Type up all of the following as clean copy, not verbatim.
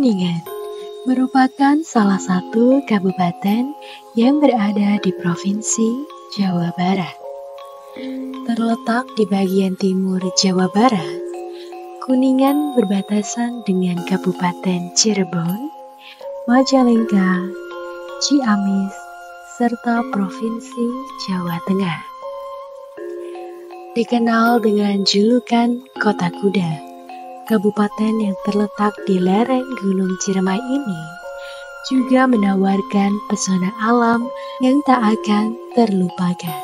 Kuningan merupakan salah satu kabupaten yang berada di Provinsi Jawa Barat. Terletak di bagian timur Jawa Barat, Kuningan berbatasan dengan Kabupaten Cirebon, Majalengka, Ciamis, serta Provinsi Jawa Tengah. Dikenal dengan julukan Kota Kuda, kabupaten yang terletak di lereng Gunung Ciremai ini juga menawarkan pesona alam yang tak akan terlupakan.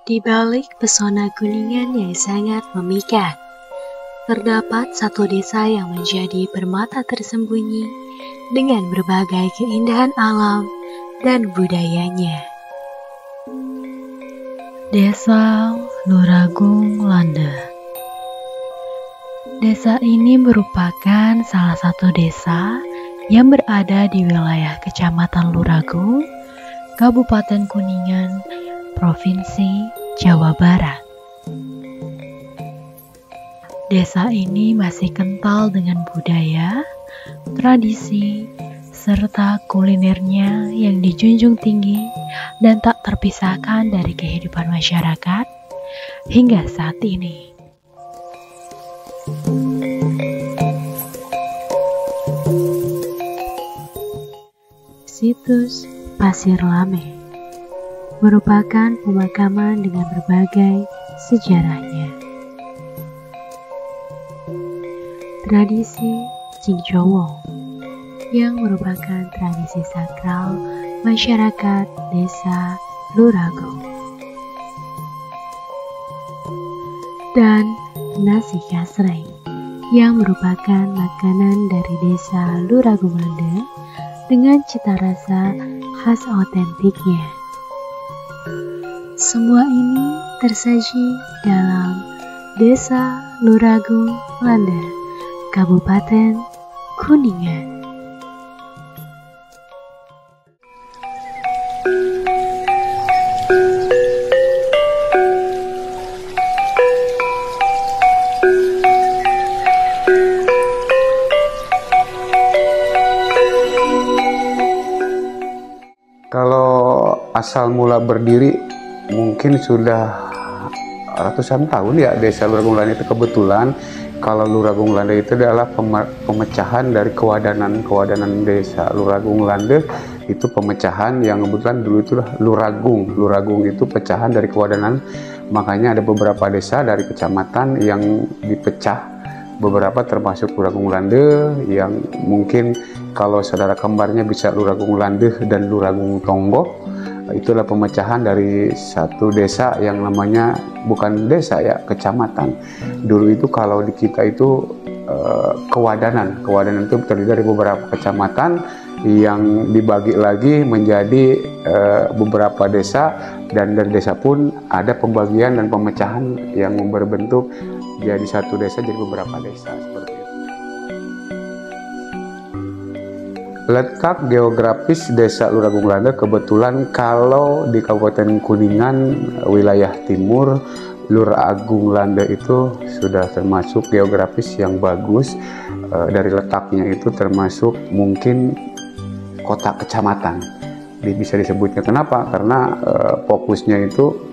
Di balik pesona Kuningan yang sangat memikat, terdapat satu desa yang menjadi permata tersembunyi dengan berbagai keindahan alam dan budayanya. Desa Luragung Lande. Desa ini merupakan salah satu desa yang berada di wilayah Kecamatan Luragung, Kabupaten Kuningan, Provinsi Jawa Barat. Desa ini masih kental dengan budaya, tradisi, serta kulinernya yang dijunjung tinggi dan tak terpisahkan dari kehidupan masyarakat hingga saat ini. Situs Pasir Lame merupakan pemakaman dengan berbagai sejarahnya. Tradisi Jingjowo yang merupakan tradisi sakral masyarakat desa Luragung, dan nasi kasreng yang merupakan makanan dari desa Luragung Lande dengan cita rasa khas otentiknya. Semua ini tersaji dalam Desa Luragung Lande, Kabupaten Kuningan. Kalau asal mula berdiri mungkin sudah ratusan tahun ya Desa Luragung Lande itu. Kebetulan kalau Luragung Lande itu adalah pemecahan dari kewadanan Desa Luragung Lande. Itu pemecahan yang kebetulan dulu itu Luragung itu pecahan dari kewadanan. Makanya ada beberapa desa dari kecamatan yang dipecah, beberapa termasuk Luragung Lande, yang mungkin kalau saudara kembarnya bisa Luragung Lande dan Luragung Tonggo. Itulah pemecahan dari satu desa yang namanya, bukan desa ya, kecamatan. Dulu itu kalau di kita itu kewadanan itu terdiri dari beberapa kecamatan yang dibagi lagi menjadi beberapa desa, dan dari desa pun ada pembagian dan pemecahan yang berbentuk jadi satu desa jadi beberapa desa seperti itu. Letak geografis Desa Luragung Lande kebetulan kalau di Kabupaten Kuningan wilayah timur, Luragung Lande itu sudah termasuk geografis yang bagus. Dari letaknya itu termasuk mungkin kota kecamatan bisa disebutnya. Kenapa? Karena fokusnya itu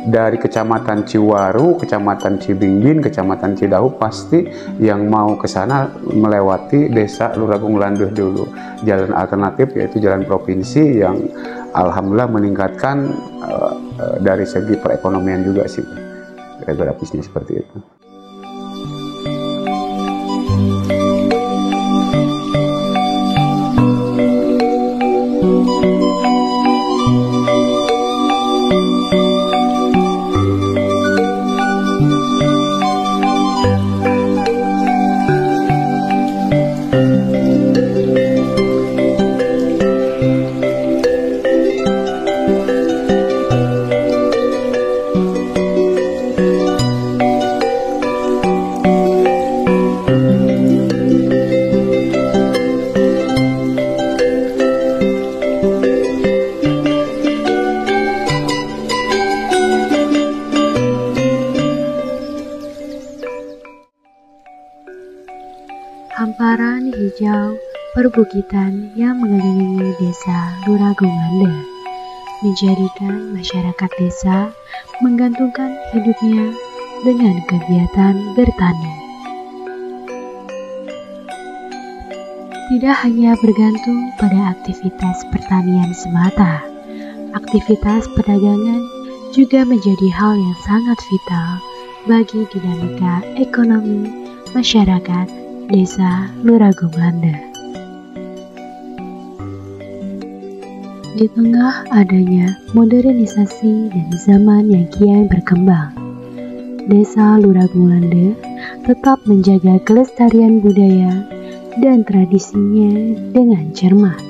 dari Kecamatan Ciwaru, Kecamatan Cibingbin, Kecamatan Cidahu, pasti yang mau ke sana melewati Desa Luragung Lande dulu. Jalan alternatif yaitu jalan provinsi yang alhamdulillah meningkatkan dari segi perekonomian juga sih, geografisnya seperti itu. Hamparan hijau perbukitan yang mengelilingi desa Luragung Lande menjadikan masyarakat desa menggantungkan hidupnya dengan kegiatan bertani. Tidak hanya bergantung pada aktivitas pertanian semata, aktivitas perdagangan juga menjadi hal yang sangat vital bagi dinamika ekonomi masyarakat desa Luragung Lande. Di tengah adanya modernisasi dan zaman yang kian berkembang, desa Luragung Lande tetap menjaga kelestarian budaya dan tradisinya dengan cermat.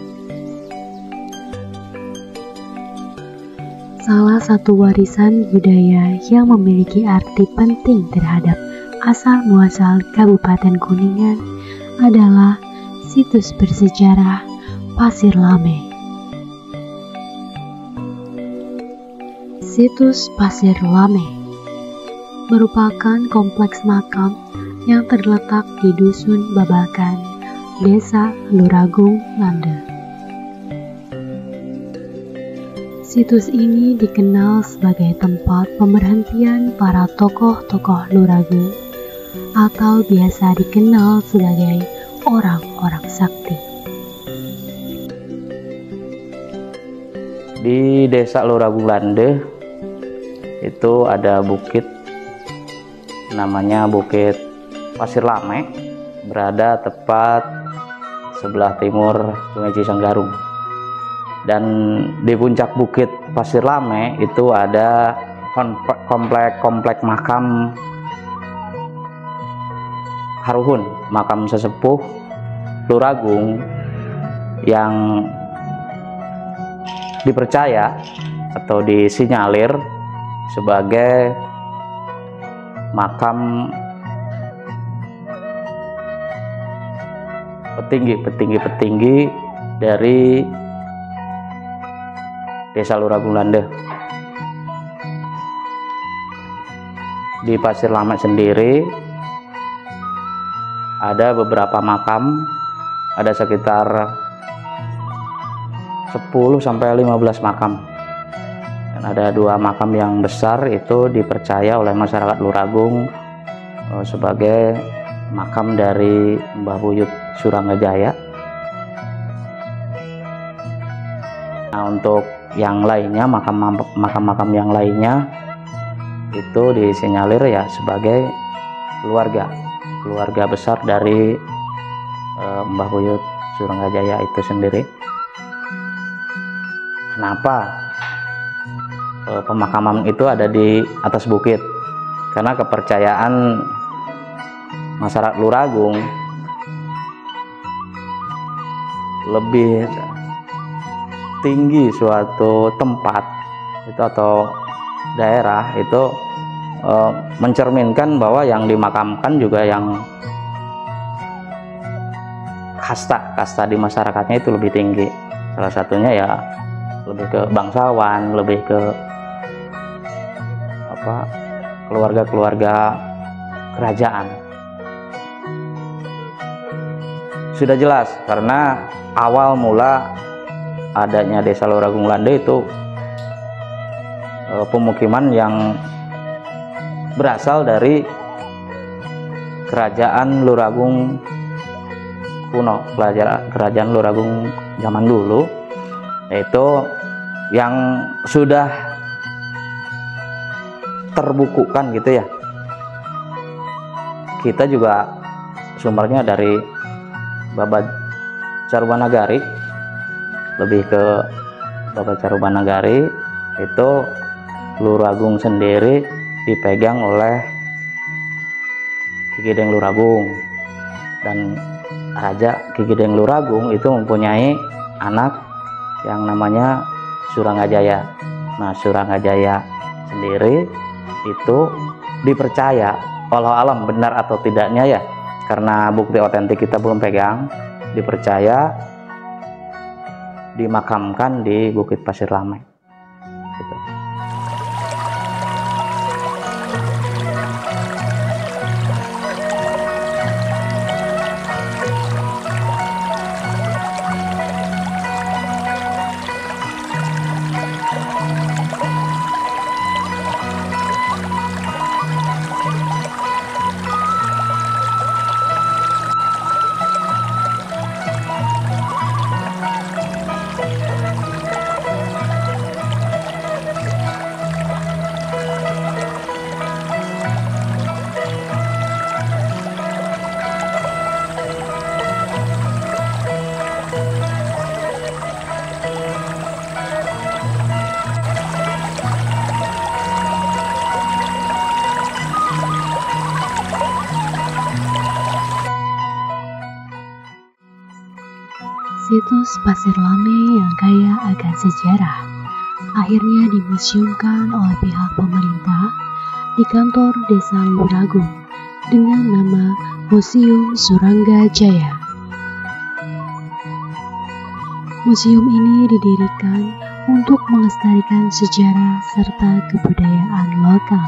Salah satu warisan budaya yang memiliki arti penting terhadap asal-muasal Kabupaten Kuningan adalah situs bersejarah Pasir Lame. Situs Pasir Lame merupakan kompleks makam yang terletak di Dusun Babakan, Desa Luragung Lande. Situs ini dikenal sebagai tempat pemberhentian para tokoh-tokoh Luragung atau biasa dikenal sebagai orang-orang sakti. Di Desa Luragung Lande itu ada bukit namanya Bukit Pasir Lame, berada tepat sebelah timur Sungai Cisanggarung. Dan di puncak Bukit Pasir Lame itu ada komplek makam Haruhun, makam sesepuh Luragung yang dipercaya atau disinyalir sebagai makam petinggi dari Desa Luragung Lande. Di Pasir Lame sendiri ada beberapa makam, ada sekitar 10-15 makam. Dan ada 2 makam yang besar itu dipercaya oleh masyarakat Luragung sebagai makam dari Mbah Buyut Suranggajaya. Nah, untuk yang lainnya, makam-makam yang lainnya itu disinyalir ya sebagai keluarga besar dari Mbah Buyut Suranggajaya itu sendiri. Kenapa pemakaman itu ada di atas bukit? Karena kepercayaan masyarakat Luragung lebih tinggi suatu tempat itu atau daerah itu mencerminkan bahwa yang dimakamkan juga yang kasta di masyarakatnya itu lebih tinggi. Salah satunya ya lebih ke bangsawan, lebih ke keluarga-keluarga kerajaan. Sudah jelas karena awal mula adanya Desa Luragung Lande itu pemukiman yang berasal dari kerajaan Luragung kuno, kerajaan Luragung zaman dulu, yaitu yang sudah terbukukan gitu ya. Kita juga sumbernya dari Babat Carubanagari, lebih ke Babat Carubanagari itu Luragung sendiri dipegang oleh Ki Gedeng Luragung, dan Raja Ki Gedeng Luragung itu mempunyai anak yang namanya Suranggajaya. Nah, Suranggajaya sendiri itu dipercaya, walau alam benar atau tidaknya ya, karena bukti otentik kita belum pegang, dipercaya dimakamkan di Bukit Pasir Lame gitu. Situs Pasir Lame yang kaya akan sejarah akhirnya dimuseumkan oleh pihak pemerintah di kantor Desa Luragung dengan nama Museum Surangga Jaya. Museum ini didirikan untuk melestarikan sejarah serta kebudayaan lokal,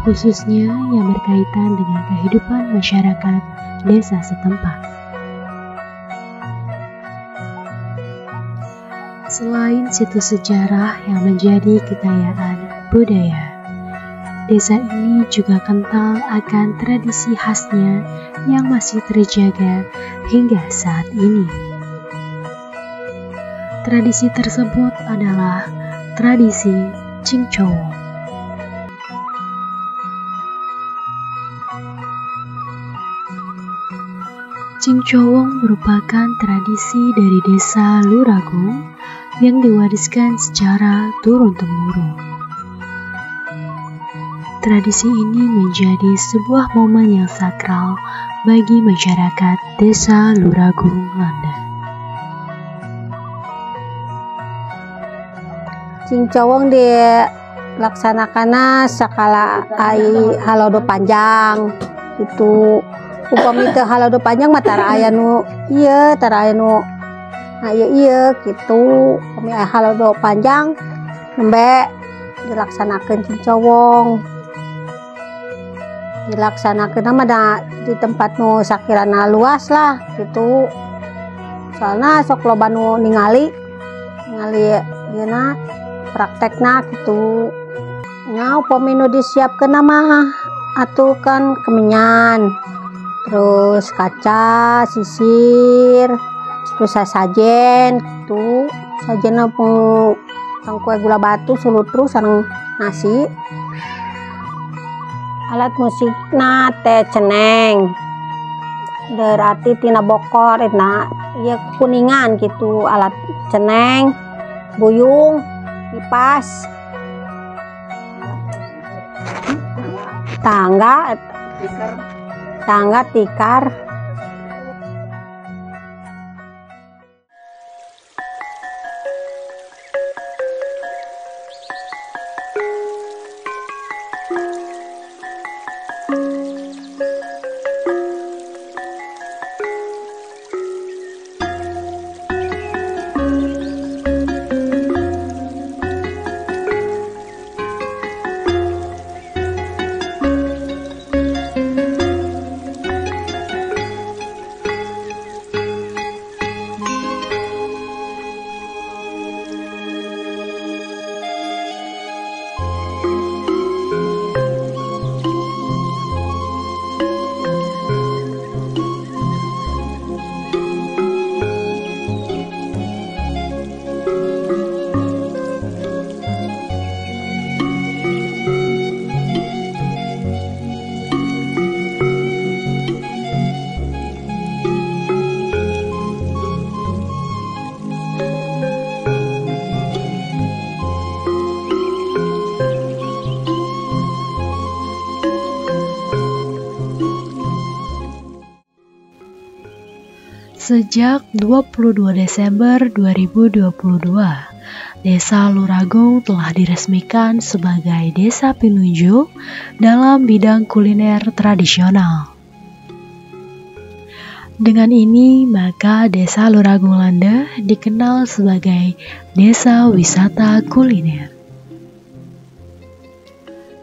khususnya yang berkaitan dengan kehidupan masyarakat desa setempat. Selain situs sejarah yang menjadi kekayaan budaya, desa ini juga kental akan tradisi khasnya yang masih terjaga hingga saat ini. Tradisi tersebut adalah tradisi Cingcowong. Cingcowong merupakan tradisi dari desa Luragung yang diwariskan secara turun-temurun. Tradisi ini menjadi sebuah momen yang sakral bagi masyarakat desa Luragung Landa. Cingcowong dilaksanakan skala ai halodo panjang itu upami teu halodo panjang mah tara aya nu ieu tara aya nu iya gitu upami aya halodo panjang nembe dilaksanakeun Cingcowong mah di tempat nu sakirana luas lah gitu soalna sok loba nu ningali yeuna praktekna gitu. Nya upami nu disiapkeun mah atuh kan kemenyan, terus kaca, sisir, terus sajen gitu. Sajenna pang kue gula batu, sulutru sareng nasi. Alat musikna teh ceneng. Berarti tina bokor na ieu kuningan gitu, alat ceneng, buyung, kipas, tangga, tikar. Sejak 22 Desember 2022, Desa Luragung telah diresmikan sebagai desa penunjuk dalam bidang kuliner tradisional. Dengan ini, maka Desa Luragung Landa dikenal sebagai desa wisata kuliner.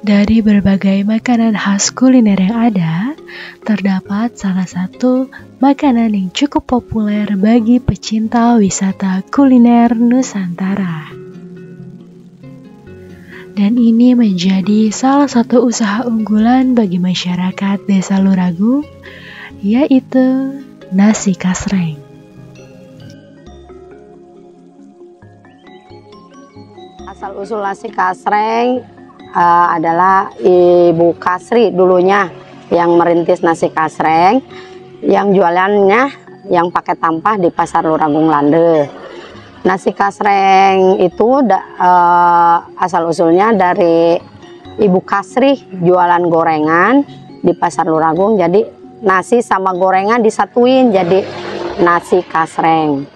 Dari berbagai makanan khas kuliner yang ada, terdapat salah satu makanan yang cukup populer bagi pecinta wisata kuliner Nusantara. Dan ini menjadi salah satu usaha unggulan bagi masyarakat Desa Luragung, yaitu nasi kasreng. Asal-usul nasi kasreng adalah Ibu Kasri dulunya yang merintis nasi kasreng, yang jualannya yang pakai tampah di Pasar Luragung Lande. Nasi kasreng itu asal-usulnya dari Ibu Kasri jualan gorengan di Pasar Luragung, jadi nasi sama gorengan disatuin jadi nasi kasreng.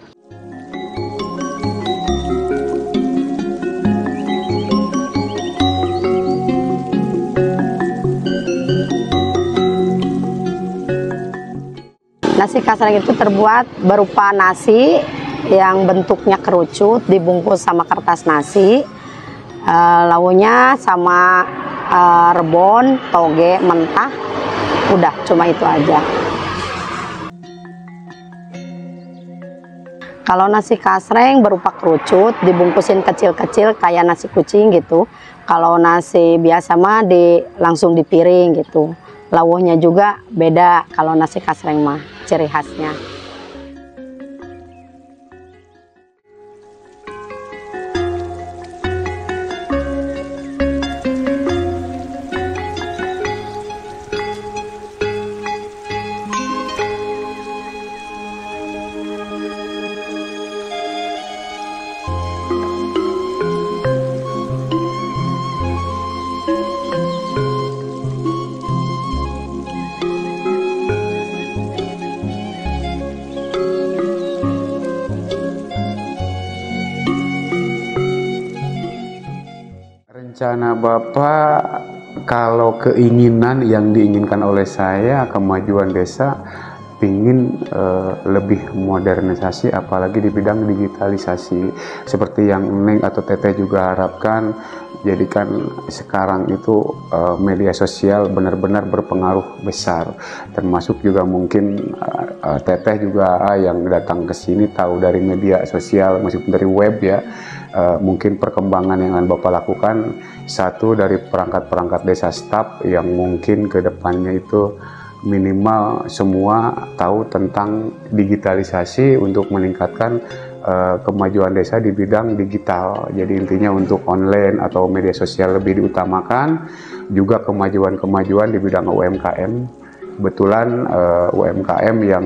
Nasi kasreng itu terbuat berupa nasi yang bentuknya kerucut, dibungkus sama kertas nasi, lauknya sama rebon, toge, mentah, udah cuma itu aja. Kalau nasi kasreng berupa kerucut, dibungkusin kecil-kecil kayak nasi kucing gitu. Kalau nasi biasa mah langsung di piring gitu. Lauknya juga beda kalau nasi kasreng mah, ciri khasnya. Rencana Bapak, kalau keinginan yang diinginkan oleh saya, kemajuan desa, ingin lebih modernisasi, apalagi di bidang digitalisasi. Seperti yang Neng atau Teteh juga harapkan, jadikan sekarang itu media sosial benar-benar berpengaruh besar. Termasuk juga mungkin Teteh juga yang datang ke sini tahu dari media sosial, meskipun dari web ya. Mungkin perkembangan yang akan Bapak lakukan, satu dari perangkat-perangkat desa staf yang mungkin ke depannya itu minimal semua tahu tentang digitalisasi untuk meningkatkan kemajuan desa di bidang digital. Jadi intinya untuk online atau media sosial lebih diutamakan, juga kemajuan-kemajuan di bidang UMKM. Kebetulan UMKM yang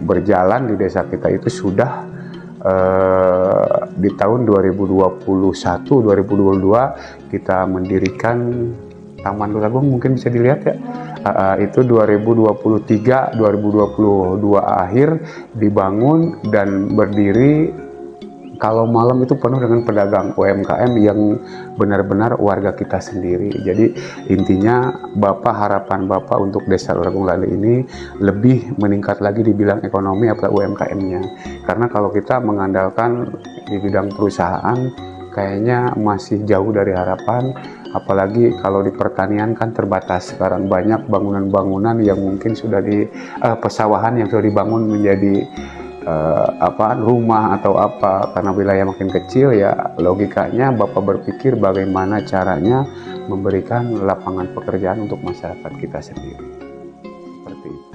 berjalan di desa kita itu sudah di tahun 2021-2022 kita mendirikan Taman Luragung, mungkin bisa dilihat ya, itu 2023-2022 akhir dibangun dan berdiri. Kalau malam itu penuh dengan pedagang UMKM yang benar-benar warga kita sendiri. Jadi intinya harapan Bapak untuk Desa Luragung Lande ini lebih meningkat lagi di bidang ekonomi atau UMKM-nya. Karena kalau kita mengandalkan di bidang perusahaan kayaknya masih jauh dari harapan. Apalagi kalau di pertanian kan terbatas. Sekarang banyak bangunan-bangunan yang mungkin sudah pesawahan yang sudah dibangun menjadi rumah atau apa, karena wilayah makin kecil ya, logikanya Bapak berpikir bagaimana caranya memberikan lapangan pekerjaan untuk masyarakat kita sendiri. Seperti itu.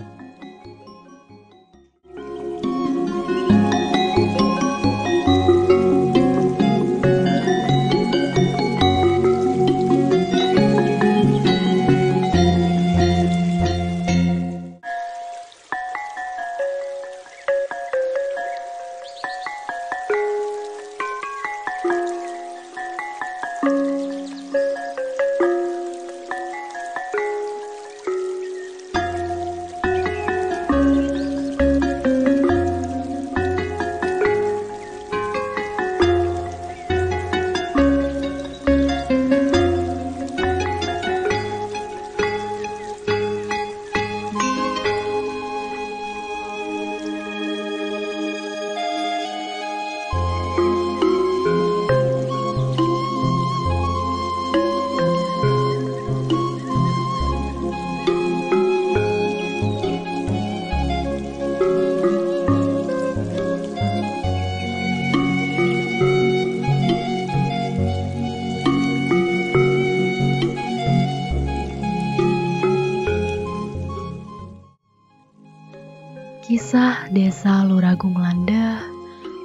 Kisah Desa Luragung Lande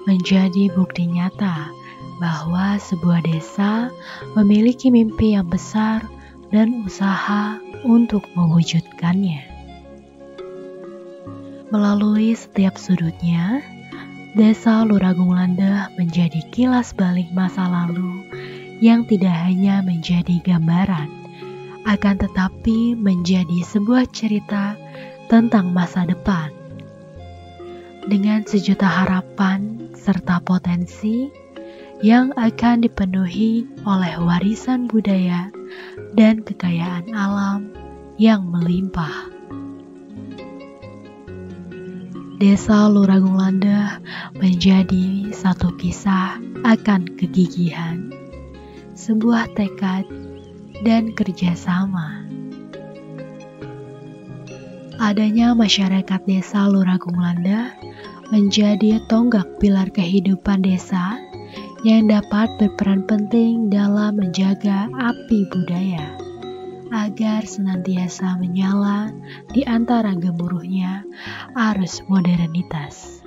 menjadi bukti nyata bahwa sebuah desa memiliki mimpi yang besar dan usaha untuk mewujudkannya. Melalui setiap sudutnya, Desa Luragung Lande menjadi kilas balik masa lalu yang tidak hanya menjadi gambaran, akan tetapi menjadi sebuah cerita tentang masa depan. Dengan sejuta harapan serta potensi yang akan dipenuhi oleh warisan budaya dan kekayaan alam yang melimpah. Desa Luragung Lande menjadi satu kisah akan kegigihan, sebuah tekad dan kerjasama. Adanya masyarakat desa Luragung Lande menjadi tonggak pilar kehidupan desa yang dapat berperan penting dalam menjaga api budaya agar senantiasa menyala di antara gemuruhnya arus modernitas.